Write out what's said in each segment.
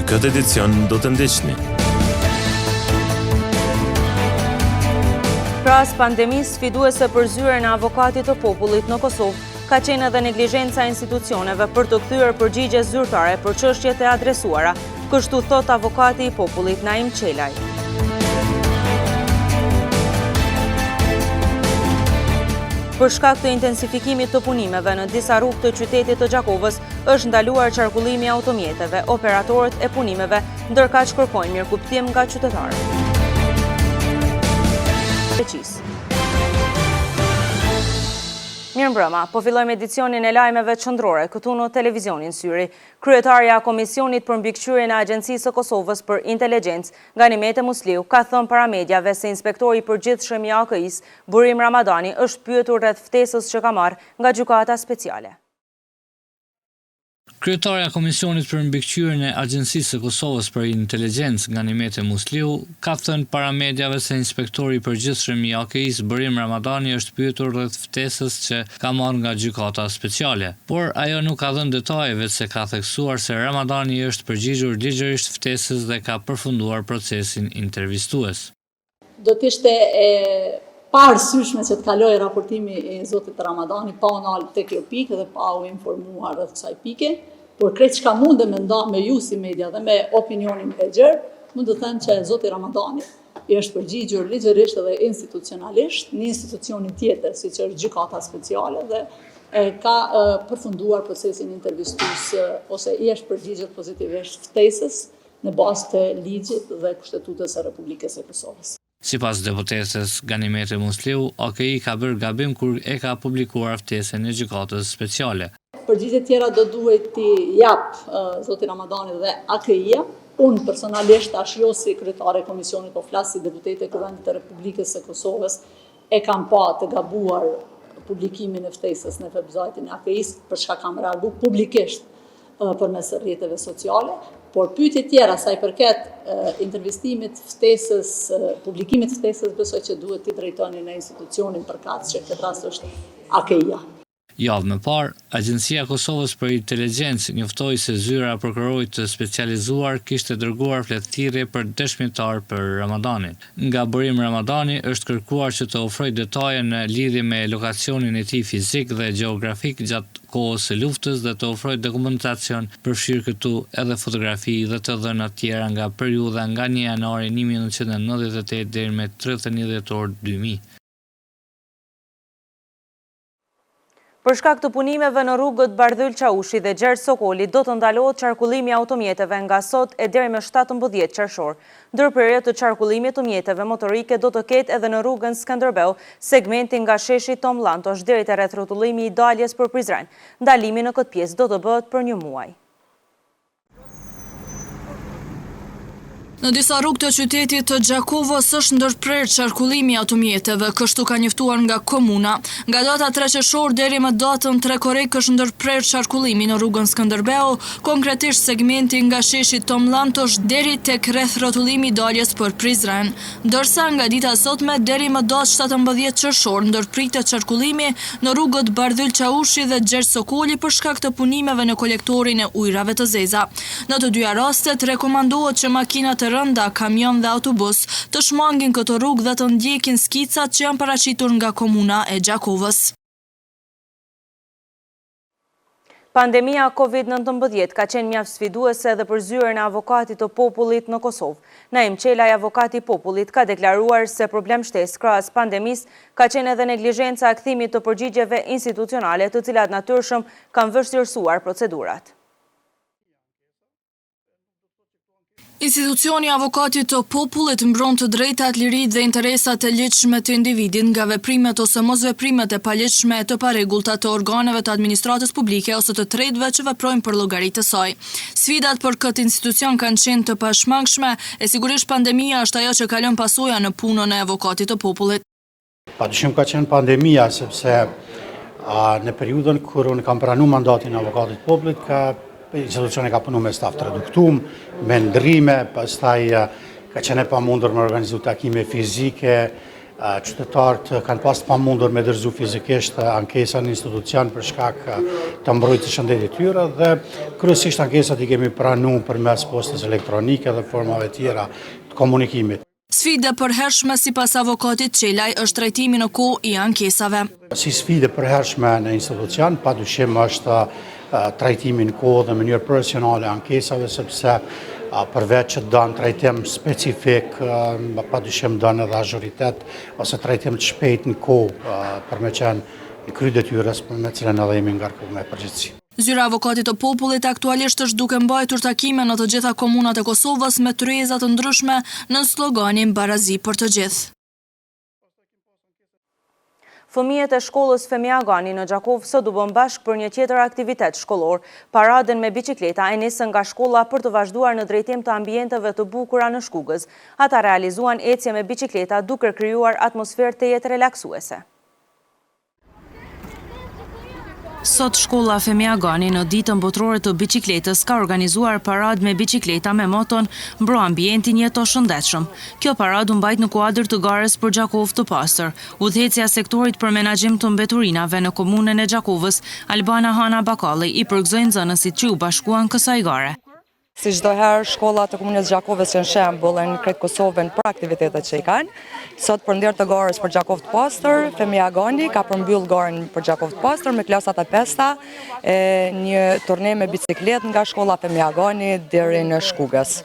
këtë edicion do të ndiqni. Pras pandemisë, sfiduese për zyrën e avokatit të popullit në Kosovë ka qenë edhe neglizhenca e institucioneve për të kthyer përgjigje zyrtare për çështjet e adresuara, kështu thot avokati i popullit Naim Qelaj. Për shkak të intensifikimit të punimeve në disa rrugë të qytetit të Gjakovës, është ndaluar qarkullimi i automjeteve, operatorët e punimeve, ndërkaq kërkojnë mirëkuptim nga qytetarët. Mirëmbrëma, po fillojmë edicionin e lajmeve qendrore këtu në televizionin Syri. Kryetarja e Komisionit për mbikëqyrjen e Agjencisë së Kosovës për Inteligjencë, Ganimete Musliu, ka thënë para mediave se inspektori i përgjithshëm i AKI-s, Burim Ramadani, është pyetur rreth ftesës që ka marrë nga gjykata speciale. Kryetarja e Komisionit për mbikëqyrjen e Agjencisë së Kosovës për Inteligjencë, Ganimete Musliu, ka thënë para mediave se inspektori i përgjithshëm i AKI-s, Burim Ramadani, është pyetur rreth ftesës që ka marrë nga gjykata speciale, por ajo nuk ka dhënë detaje, veçse ka theksuar se Ramadani është përgjigjur ligjërisht ftesës dhe ka përfunduar procesin intervistues. Do të ishte parësyshme që të kaloj raportimi i zotit Ramadani pa u nalë tek kjo pikë dhe pa u informuar rreth kësaj pike, por krejt çka mundem me nda me ju si media dhe me opinionin e gjerë, mund të them që zoti Ramadani i është përgjigjur ligjërisht dhe institucionalisht në institucionin tjetër, siç është gjykata speciale dhe ka përfunduar procesin intervistues ose i është përgjigjur pozitivisht ftesës në bazë të ligjit dhe Kushtetutës së Republikës së Kosovës. Sipas deputeses Ganimete Musliu, AKI ka bërë gabim kur e ka publikuar ftesën e gjykatës speciale. Përgjigje tjera do duhet t'i jap zoti Ramadani dhe AKI-ja. Unë personalisht jo si kryetare e komisionit, po flas si deputete e Kuvendit të Republikës së Kosovës, e kam pa të gabuar publikimin e ftesës në websajtin e AKI-s, për çka kam reaguar publikisht përmes rrjeteve sociale. Por pyetje tjera sa i përket intervistimit ftesës, publikimit ftesës, besoj që duhet t'i drejtoni në institucionin përkatës, që këtë rast është AKI-ja. Javë më parë, Agjencia e Kosovës për Inteligjencë njoftoi se zyra e prokurorit të specializuar kishte dërguar fletëthirrje për dëshmitar për Ramadanin. Nga Burim Ramadani është kërkuar që të ofrojë detaje në lidhje me lokacionin e tij fizik dhe gjeografik gjatë kohës së luftës dhe të ofrojë dokumentacion, përfshirë këtu edhe fotografi dhe të dhëna tjera nga periudha nga 1 janari 1998 deri me 31 dhjetor 2000. Për shkak të punimeve në rrugët Bardhyl Çaushi dhe Gjergj Sokoli do të ndalohet qarkullimi i automjeteve nga sot e deri më 17 qershor. Ndërprerje të qarkullimit të mjeteve motorike do të ketë edhe në rrugën Skënderbeu, segmenti nga sheshi Tom Lantosh deri te rreth rrotullimi i daljes për Prizren. Ndalimi në këtë pjesë do të bëhet për 1 muaj. Në disa rrugë të qytetit të Gjakovës është ndërprerë qarkullimi i automjeteve, kështu ka njoftuar nga komuna. Nga data 3 qershor deri më datën 3 korrik është ndërprerë qarkullimi në rrugën Skënderbeu, konkretisht segmenti nga sheshi Tom Lantosh deri tek rreth rrotullimi i daljes për Prizren. Ndërsa nga dita e sotme deri më datë 17 qershor ndërpritet qarkullimi në rrugët Bardhyl Çaushi dhe Gjergj Sokoli për shkak të punimeve në kolektorin e ujrave të zeza. Në të dyja rastet rekomandohet që makinat e rënda, kamion dhe autobus të shmangin këtë rrugë dhe të ndjekin skicat që janë paraqitur nga komuna e Gjakovës. Pandemia COVID-19 ka qenë mjaft sfiduese edhe për zyrën e avokatit të popullit në Kosovë. Naim Qelaj, avokati i popullit, ka deklaruar se problem shtesë krahas pandemisë ka qenë edhe neglizhenca e kthimit të përgjigjeve institucionale, të cilat natyrshëm kanë vështirësuar procedurat. Institucioni avokatit të popullit mbron të drejtat, liritë dhe interesat e ligjshme të individit nga veprimet ose mosveprimet e paligjshme të parregullta të organeve të administratës publike ose të tretëve që veprojnë për llogaritë të saj. Sfidat për këtë institucion kanë qenë të pashmangshme e sigurisht pandemia është ajo që ka lënë pasoja në punën e avokatit të popullit. Padyshim ka qenë pandemia sepse në periudhën kur unë kam pranuar mandatin e avokatit të popullit institucioni ka punu me staf të reduktum, me ndrime, pastaj ka qenë e pamundur me organizu takime fizike, Qytetarët kanë pas të pamundur me dorëzu fizikisht ankesa në institucion për shkak të mbrojtjes së shëndetit të tyre dhe kryesisht ankesat I kemi pranuar përmes postës elektronike dhe formave tjera të komunikimit. Sfida e përhershme sipas avokatit Çelaj është trajtimi në kohë I ankesave. Si sfidë e përhershme në institucion, padyshim është trajtimi në kohë dhe mënyrë profesionale ankesave, sepse përveç që dënë trajtim specifik, padyshim dënë edhe azhuritet ose trajtim të shpejt në kohë për me qenë në kry detyrës për me cilën edhe jemi ngarkuar me përgjithësi. Zyra avokatit të popullit aktualisht është duke mbajtur takime në të gjitha komunat e Kosovës me tryeza të ndryshme në sloganin Barazi për të gjithë. Fëmijët e shkollës Femiagani në Gjakov sot u bën bashkë për një tjetër aktivitet shkollor. Paradën me bicikleta e nisën nga shkolla për të vazhduar në drejtim të ambienteve të bukura në Shkugës. Ata realizuan ecje me bicikleta duke krijuar atmosferë të jetë relaksuese. Sot shkolla Femiagani në ditën botërore të biçikletës ka organizuar paradë me biçikleta me moton mbro ambientin jeto shëndetshëm. Kjo paradë u mbajt në kuadër të garës për Gjakov të pastër. Udhëhecja sektorit për menaxhim të mbeturinave në komunën e Gjakovës, Albana Hana Bakalli, I përgëzojnë nxënësit që u bashkuan kësaj gare. Si çdo herë, shkollat e komunës Gjakovës janë shembull në krejt Kosovën për aktivitetet që I kanë. Sot për ndër të garës për Gjakov të pastër, Femiagani ka përmbyll garën për Gjakov të pastër me klasat e 5-ta, një turne me bicikletë nga shkolla Femiagani deri në Shkugës.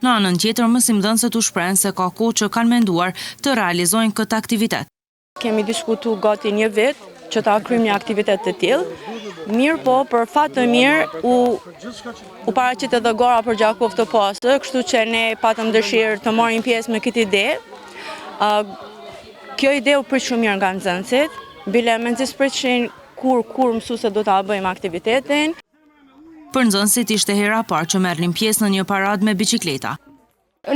Në anën tjetër, mësimdhënësit u shprehen se ka kohë që kanë menduar të realizojnë këtë aktivitet. Kemi diskutuar gati një vit që ta kryejmë një aktivitet të tillë. Mirë po, për fat të mirë, u paraqit edhe gara për Gjakov të pastër, kështu që ne patëm dëshirë të marrim pjesë me këtë ide. Kjo ide u prit shumë mirë nga nxënësit, bile me nxënësit kur mësuesit do ta bëjmë aktivitetin. Për nxënësit ishte hera parë që merrnin pjesë në një paradë me bicikleta.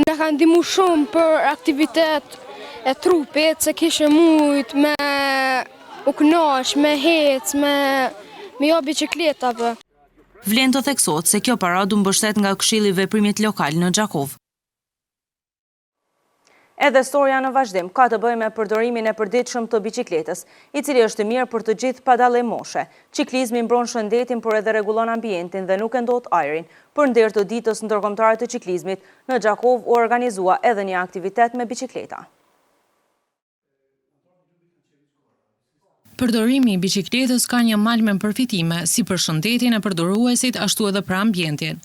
Na ka ndihmuar shumë për aktivitet e trupit, se kishim mujt me u kënaq, me hec, me jo bicikletave. Vlen të theksohet se kjo paradë u mbështet nga Këshilli I Veprimit Lokal në Gjakov. Edhe storia në vazhdim ka të bëjë me përdorimin e përditshëm të biçikletës, I cili është I mirë për të gjithë pa dallim moshe. Ciklizmi mbron shëndetin, por edhe rregullon ambientin dhe nuk e ndot ajrin. Për nder të ditës ndërkombëtare të ciklizmit, në Gjakov u organizua edhe një aktivitet me biçikleta. Përdorimi I biçikletës ka një malë me përfitime, si për shëndetin e përdoruesit, ashtu edhe për ambientin.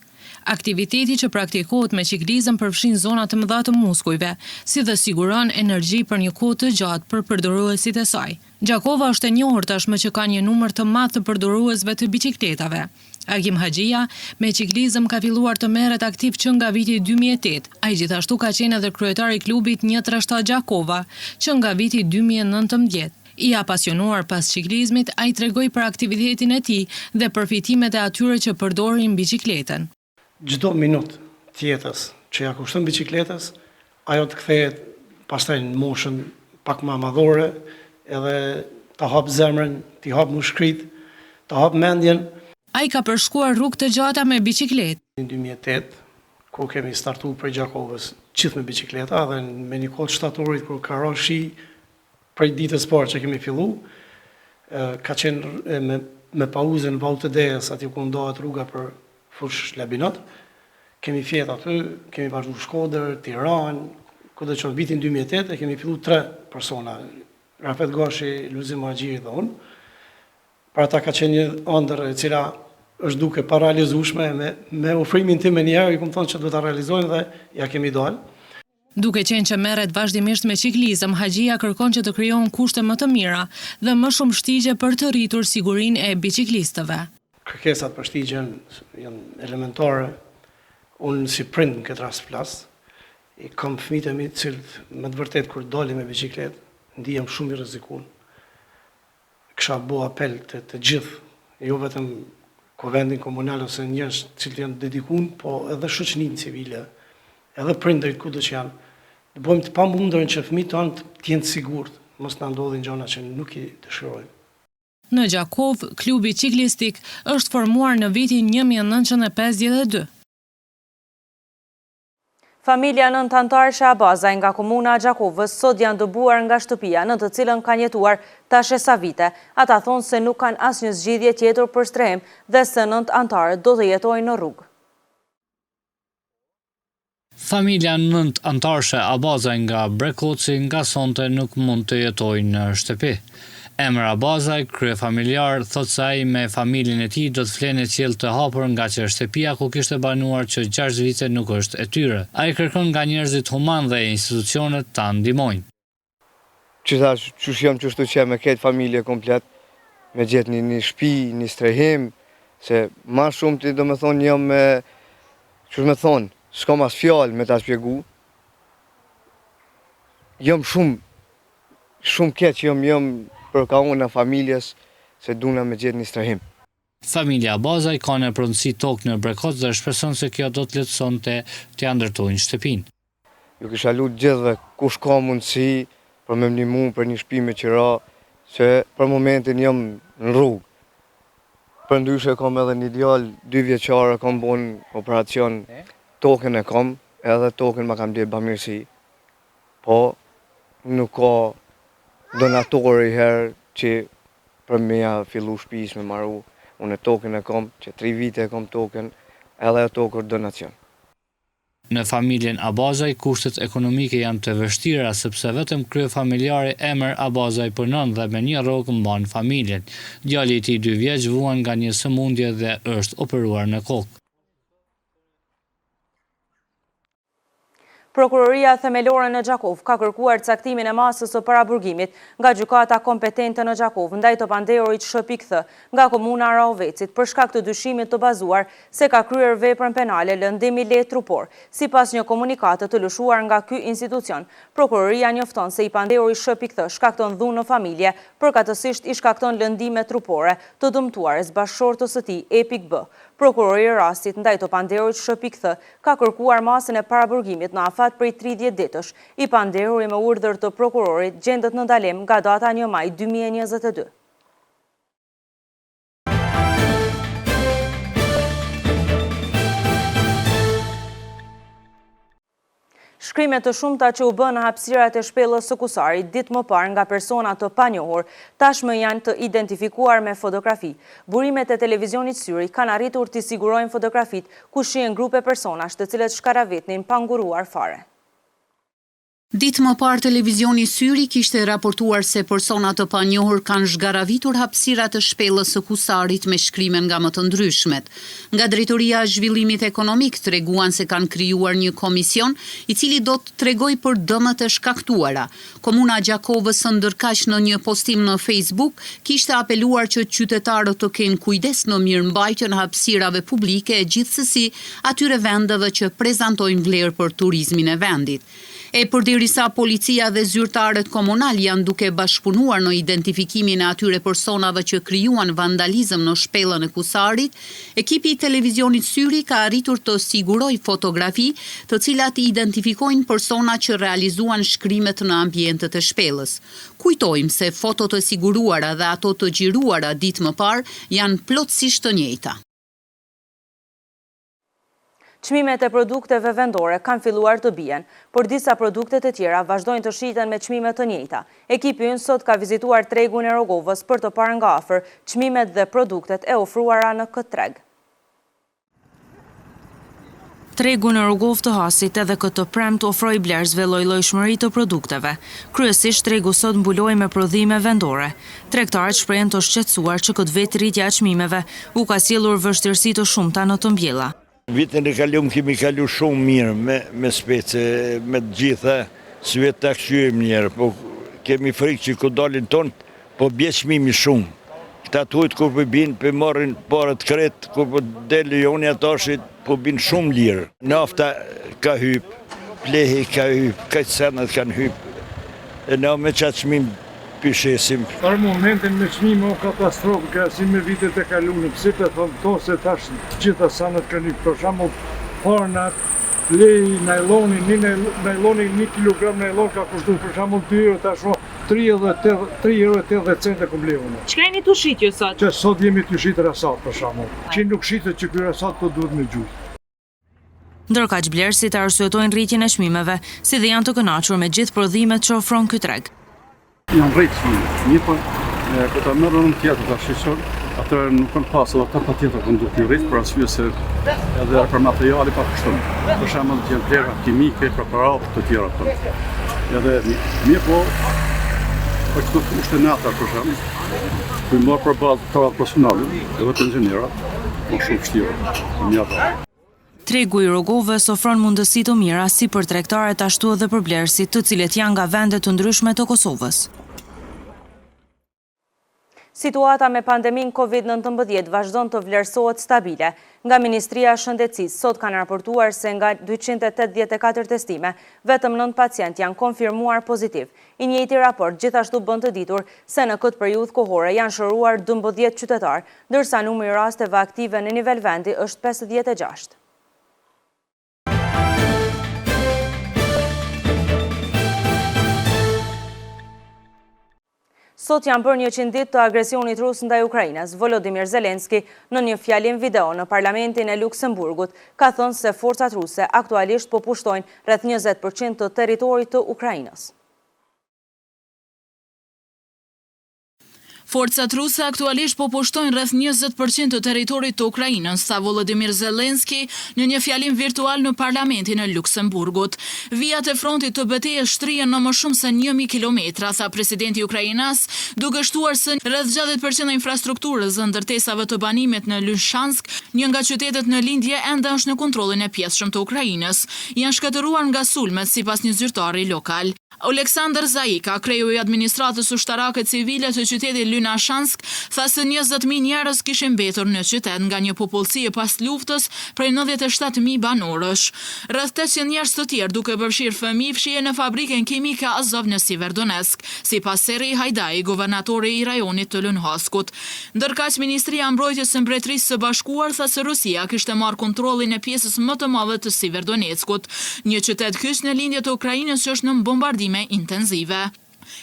Aktiviteti që praktikohet me ciklizëm përfshin zona të mëdha të muskujve, si dhe siguron energji për një kohë të gjatë për përdoruesit e saj. Gjakova është e njohur tashmë që ka një numër të madh të përdoruesve të biçikletave. Agim Haxhia me ciklizëm ka filluar të merret aktiv që nga viti 2008. Ai gjithashtu ka qenë edhe kryetari I klubit 137 Gjakova, që nga viti 2019. I apasionuar pas ciklizmit, ai tregoi për aktivitetin e tij dhe përfitimet e atyre që përdorin biçikletën. Çdo minutë të jetës që ja kushton biçikletës, ajo të kthehet pastaj në moshën pak më madhore, edhe ta hap zemrën, t'i hap mushkrit, ta hap mendjen. Ai ka përshkuar rrugë të gjata me biçikletë. Në 2008, ku kemi startuar për Gjakovës gjithë me biçikleta dhe me një kohë shtatorit kur ka rënë shi prej ditës parë që kemi fillu, ka qenë me pauzën Vall të Dejes, aty ku ndohet rruga për Fush Labinot. Kemi fjetë aty, kemi vazhdu Shkodër, Tiranë, kudo që në vitin 2008 kemi fillu 3 persona, Rafet Gashi, Luzim Haxhiri dhe unë. Pra ta ka qenë një ëndër e cila është duke pa realizueshme, me ofrimin tim e njerë, I kom thonë që do ta realizojnë dhe ja kemi dalë. Duke qenë që merret vazhdimisht me ciklizëm, Haxhia kërkon që të krijohen kushte më të mira dhe më shumë shtigje për të rritur sigurinë e biçiklistëve. Kërkesat për shtigjen janë elementare. Unë si prind në këtë rast flas, I kam fëmijët e mi të cilët me të vërtet kur dalim me biçikletë, ndihem shumë I rrezikuar. Kisha bo apel të gjithë, jo vetëm Kuvendin komunal ose njerëz që janë dedikuar, po edhe shoqërinë civile, edhe prindërit kudo që janë, të bëjmë të pamundurën që fëmijët tanë të jenë sigurt, mos na ndodhin gjëra që nuk I dëshirojmë. Në Gjakov, klubi ciklistik është formuar në vitin 1952. Familja nëntantarëshe Abazaj nga komuna Gjakovës sot janë dëbuar nga shtëpia në të cilën kanë jetuar tash e sa vite. Ata thonë se nuk kanë asnjë zgjidhje tjetër për strehim dhe se nëntantarët do të jetojnë në rrugë. Familja nëntantarëshe Abazaj nga Brekoci nga sonte nuk mund të jetojnë në shtëpi. Emër Abazaj, kryefamiljar, thot se ai me familjen e tij do të flenë qiell të hapur nga që shtëpia ku kishte banuar që 6 vite nuk është e tyre. Ai kërkon nga njerëzit human dhe institucionet ta ndihmojnë. Qysh jam qështu që me këtë familje komplet, me gjetë një shtëpi, një strehim, se ma shumë ti do me thonë jam me, qështu me thonë, s'ka mas fjallë me ta shpjegu. Jam shumë keq që jam për ka unë në familjes se duna me gjithë një strehim. Familja Abazaj ka në pronësi tokë në Brekoc dhe shpreson se kjo do të lehtësonte t'ia ndërtojnë shtëpinë. Ju kisha lutë gjithëve kush ka mundësi për me ndihmu për një shtëpi me qira, se për momentin jam në rrugë. Për ndryshe kam edhe një djalë 2 vjeçare, kam bon operacion, tokën e kam, edhe tokën ma kam blerë bamirësi, po nuk ka donatori herë që për me ja fillu shtëpis me maru. Unë tokën e kam, që 3 vite e kam tokën, edhe tokër donacion. Në familjen Abazaj, kushtet ekonomike janë të vështira, sepse vetëm kryefamiljari emër Abazaj punon dhe me një rrogë mban familjen. Djali i tij 2 vjeç vuan nga një sëmundje dhe është operuar në kokë. Prokuroria themelore në Gjakov ka kërkuar caktimin e masës së paraburgimit nga gjykata kompetente në Gjakov ndaj Topanderit Sh.Th nga komuna Rahovecit për shkak të dyshimit të bazuar se ka kryer veprën penale lëndimi lehtë trupor. Sipas një komunikate të lëshuar nga ky institucion, prokuroria njofton se i Panderi Sh.Th shkakton dhunë në familje, përkatësisht i shkakton lëndime trupore të dëmtuares bashkëshortës së tij Epik B. Prokurori i rastit ndaj Topanderit Sh.Th ka kërkuar masën e paraburgimit në afat prej 30 ditësh. I Panderi me urdhër të prokurorit gjendet në ndalim nga data 1 maj 2022. Shkrimet të shumta që u bën në hapësirat e shpellës së Kusarit ditë më parë nga persona të panjohur, tashmë janë të identifikuar me fotografi. Burimet e televizionit syri kanë arritur të sigurojnë fotografit ku shihen grupe personash të cilët shkaravetnin pa nguruar fare. Ditë më parë televizioni syri kishte raportuar se persona të panjohur kanë zhgaravitur hapësirat të shpellës së Kusarit me shkrimen nga më të ndryshmet. Nga Drejtoria e Zhvillimit Ekonomik treguan se kanë krijuar një komision i cili do të tregojë për dëmet e shkaktuara. Komuna e Gjakovës ndërkaq në një postim në Facebook kishte apeluar që qytetarët të kenë kujdes në mirëmbajtjen e hapësirave publike e gjithsesi atyre vendeve që prezantojnë vlerë për turizmin e vendit. E përderisa policia dhe zyrtarët komunal janë duke bashkëpunuar në identifikimin e atyre personave që krijuan vandalizëm në shpellën e Kusarit, ekipi i televizionit syri ka arritur të sigurojë fotografi të cilat identifikojnë persona që realizuan shkrimet në ambientet e shpellës. Kujtojmë se fotot e siguruara dhe ato të xhiruara ditë më parë janë plotësisht të njëjta. Çmimet e produkteve vendore kanë filluar të bien, por disa produkte të tjera vazhdojnë të shiten me çmime të njëjta. Ekipi ynë sot ka vizituar tregun e Rogovës për të parë nga afër çmimet dhe produktet e ofruara në këtë treg. Tregu në Rogov të Hasit edhe këtë premt ofroi blerësve lloj-llojshmëri të produkteve. Kryesisht tregu sot mbuloi me prodhime vendore. Tregtarët shprehen të shqetësuar që këtë vit rritja e çmimeve u ka sjellur vështirësi të shumta në të mbjella. Vitin e kaluar kemi kalu shumë mirë me spece, me të gjitha, si vetë ta këshyem njerë, po kemi frikë që ku dalin tonë, po bje çmimi shumë. Këta tujtë kur po binë, po marrin parët kretë, kur po delë joni atashit, po binë shumë lirë. Nafta ka hypë, plehi ka hypë, këtë senat kanë hypë, e na me qatë çmim pyshesim. Për momentin me çmime o katastrofë krahasim me vitet e kaluara, pse të thonë to se tash gjitha sanat kanë hyrë. Për shembull, fornat, lej, najloni, najloni 1 kilogram najlon ka kushtuar për shembull 2 euro, tash 3 euro 80 cent e komblevën. Çka jeni tu shit ju sot? Që sot jemi tu shit rasat për shembull. Që nuk shitet që ky rasat po duhet me gjujtë. Ndërka që blerësit arsyetojnë rritjen e çmimeve, si dhe janë të kënaqur me gjithë prodhimet që ofron ky treg. Janë rritë një këta mërë në tjetër të shqyqër, atërë nuk kanë pasur ata pa tjetër këndu të rritë, për arsye se edhe për materiali pa kështëm. Për shembull të janë plera kimike, preparatë të tjera këto. Edhe mirë po, për këto kushte nata për shembull, ku i marë për bazë të profesionale, edhe të inxhinierat, më shumë vështirë, mjaft. Tregu i Rogovës ofron mundësi të mira si për tregtarët ashtu edhe për blerësit, të cilët janë nga vende të ndryshme të Kosovës. Situata me pandemin COVID-19 vazhdon të vlerësohet stabile. Nga Ministria e Shëndetësisë sot kanë raportuar se nga 284 testime, vetëm 9 pacient janë konfirmuar pozitiv. I njëjti raport gjithashtu bën të ditur se në këtë periudhë kohore janë shëruar 12 qytetar, ndërsa numri i rasteve aktive në nivel vendi është 56. Sot janë bërë 100 ditë të agresionit rus ndaj Ukrainës. Volodymyr Zelenski në një fjalim video në parlamentin e Luksemburgut ka thënë se forcat ruse aktualisht po pushtojnë rreth 20% të territorit të Ukrainës. Forcat ruse aktualisht po pushtojnë rreth 20% të territorit të Ukrainës, sa Volodymyr Zelenski në një fjalim virtual në parlamentin e Luksemburgut. Vijat e frontit të betejës shtrihen në më shumë se 1000 kilometra, tha presidenti i Ukrainës, duke shtuar se rreth 60% e infrastrukturës dhe ndërtesave të banimit në Lysychansk, një nga qytetet në lindje, ende është në kontrollin e pjesëshëm të Ukrainës. Janë shkatëruar nga sulmet sipas një zyrtari lokal. Oleksandr Zaika, kreu i administratës ushtarake civile të qytetit Lysychansk, tha se 20.000 njerëz kishin mbetur në qytet nga një popullsi e pas luftës prej 97.000 banorësh. Rreth 800 njerëz të tjerë, duke përfshirë fëmijë, fshihen në fabrikën kimike Azov në Siverdonesk, sipas Seri Hajdai, guvernatori i rajonit të Lënhaskut. Ndërkaq Ministria e Mbrojtjes së Mbretërisë së Bashkuar tha se Rusia kishte marrë kontrollin e pjesës më të madhe të Siverdonetskut, një qytet kyç në lindje të Ukrainës që është në bombardime intenzive.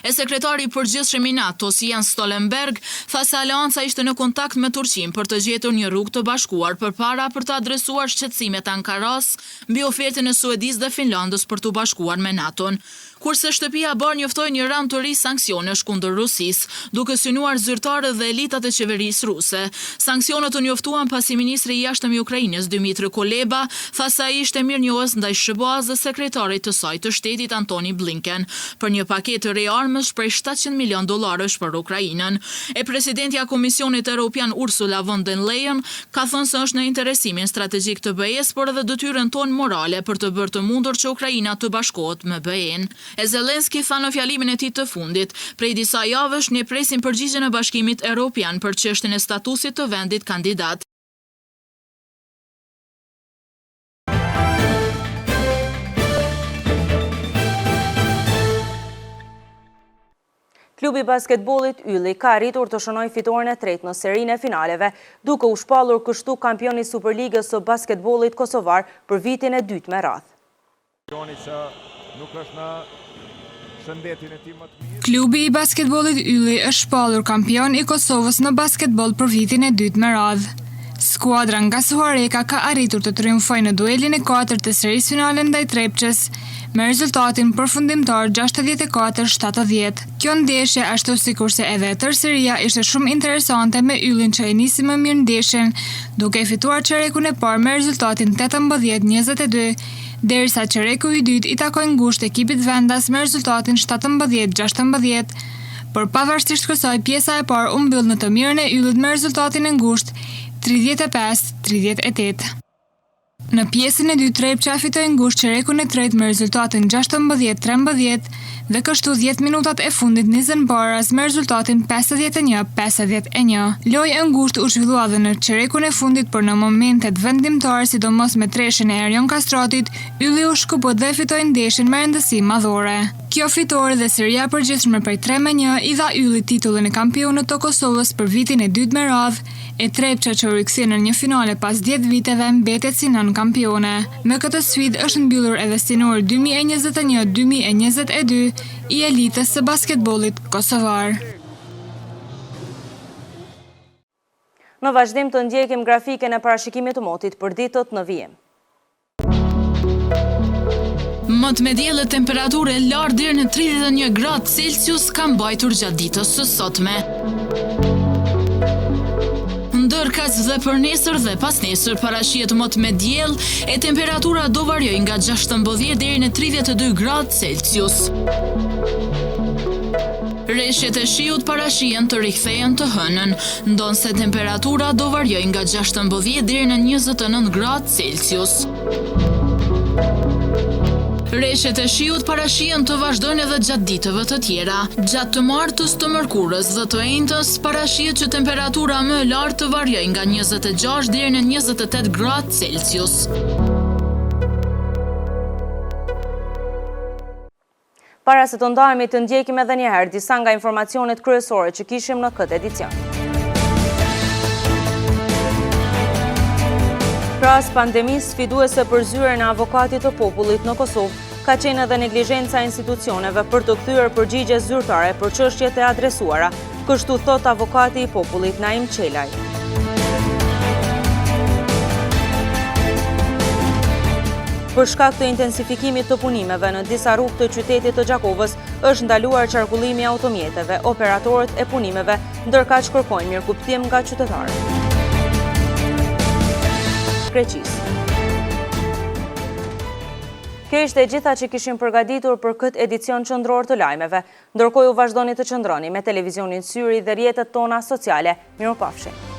E sekretari i përgjithshëm i NATO, Jens Stoltenberg, tha se Aleanca ishte në kontakt me Turqinë për të gjetur një rrugë të bashkuar përpara për të adresuar shqetësimet Ankaras mbi ofertën e Suedisë dhe Finlandës për të bashkuar me NATO-n. Kurse shtëpia Bar njoftoi një ram të ri sanksionesh kundër Rusisë, duke synuar zyrtarët dhe elitat e qeverisë ruse. Sanksionet u njoftuan pasi ministri i jashtëm i Ukrainës Dmytro Kuleba tha se ai ishte mirënjohës ndaj SBA-s dhe sekretarit të saj të shtetit Antony Blinken për një paketë të re armësh prej $700 milion për Ukrainën. E presidentja e Komisionit Evropian Ursula von der Leyen ka thënë se është në interesimin strategjik të BE-s, por edhe detyrën tonë morale për të bërë të mundur që Ukraina të bashkohet me BE-n. E Zelenski tha në fjalimin e tij të fundit, prej disa javësh ne presim përgjigjen e Bashkimit Evropian për çështjen e statusit të vendit kandidat. Klubi basketbollit Ylli ka arritur të shënojë fitoren e tretë në serinë e finaleve, duke u shpallur kështu kampioni Superligës së basketbollit kosovar për vitin e dytë me radhë. Klubi i basketbollit Ylli është shpallur kampion i Kosovës në basketbol për vitin e dytë me radhë. Skuadra nga Suhareka ka arritur të triumfojë në duelin e 4 të serisë finale ndaj Trepçës, me rezultatin përfundimtar 64-70. Kjo ndeshje, ashtu sikurse edhe tërësia, ishte shumë interesante me Yllin që e nisi më mirë ndeshjen, duke fituar çerekun e parë me rezultatin 18-22, derisa çereku i dytë i takoi ngushtë ekipit vendas me rezultatin 17-16. Por pavarësisht kësaj, pjesa e parë u mbyll në të mirën e Yllit me rezultatin e ngushtë 35-38. Në pjesën e dytë Trepça fitoi ngushtë çerekun e tretë me rezultatin 16-13 dhe kështu 10 minutat e fundit nisën paras me rezultatin 51-51. Lojë e ngushtë u zhvillua dhe në çerekun e fundit, por në momentet vendimtare, sidomos me treshën e Erion Kastratit, Ylli u shkëput dhe fitoi ndeshjen me rëndësi madhore. Kjo fitore dhe seria përgjithshme prej 3-1 i dha Yllit titullin e kampionit të Kosovës për vitin e dytë me radhë, e Trepça që u rikthye në një finale pas 10 viteve mbetet si nën kampione. Me këtë sfidë është mbyllur edhe sinori 2021-2022 i elitës së basketbollit kosovar. Në vazhdim të ndjekim grafiken e parashikimit të motit për ditët në vijim. Mot me diell e temperaturë e lartë deri në 31 gradë Celsius ka mbajtur gjatë ditës së sotme. Ndërkaq dhe për nesër dhe pas nesër parashihet mot me diell e temperatura do variojë nga 16 deri në 32 gradë Celsius. Rreshtet e shiut parashihen të rikthehen të hënën, ndonse temperatura do variojë nga 16 deri në 29 gradë Celsius. Rreshtet e shiut parashihen të vazhdojnë edhe gjatë ditëve të tjera. Gjatë të martës, të mërkurës dhe të enjtës parashihet që temperatura më e lartë të variojë nga 26 deri në 28 gradë Celsius. Para se të ndahemi të ndjekim edhe një herë disa nga informacionet kryesore që kishim në këtë edicion. Pras pandemisë, sfiduese për zyrën e avokatit të popullit në Kosovë ka qenë edhe neglizhenca e institucioneve për të kthyer përgjigje zyrtare për çështjet e adresuara, kështu thot avokati i popullit Naim Qelaj. Për shkak të intensifikimit të punimeve në disa rrugë të qytetit të Gjakovës, është ndaluar qarkullimi i automjeteve, operatorët e punimeve, ndërkaq kërkojnë mirëkuptim nga qytetarët. Kreqis. Kjo ishte e gjitha që kishim përgatitur për këtë edicion qendror të lajmeve, ndërkohë ju vazhdoni të qëndroni me televizionin Syri dhe rrjetet tona sociale. Mirupafshim.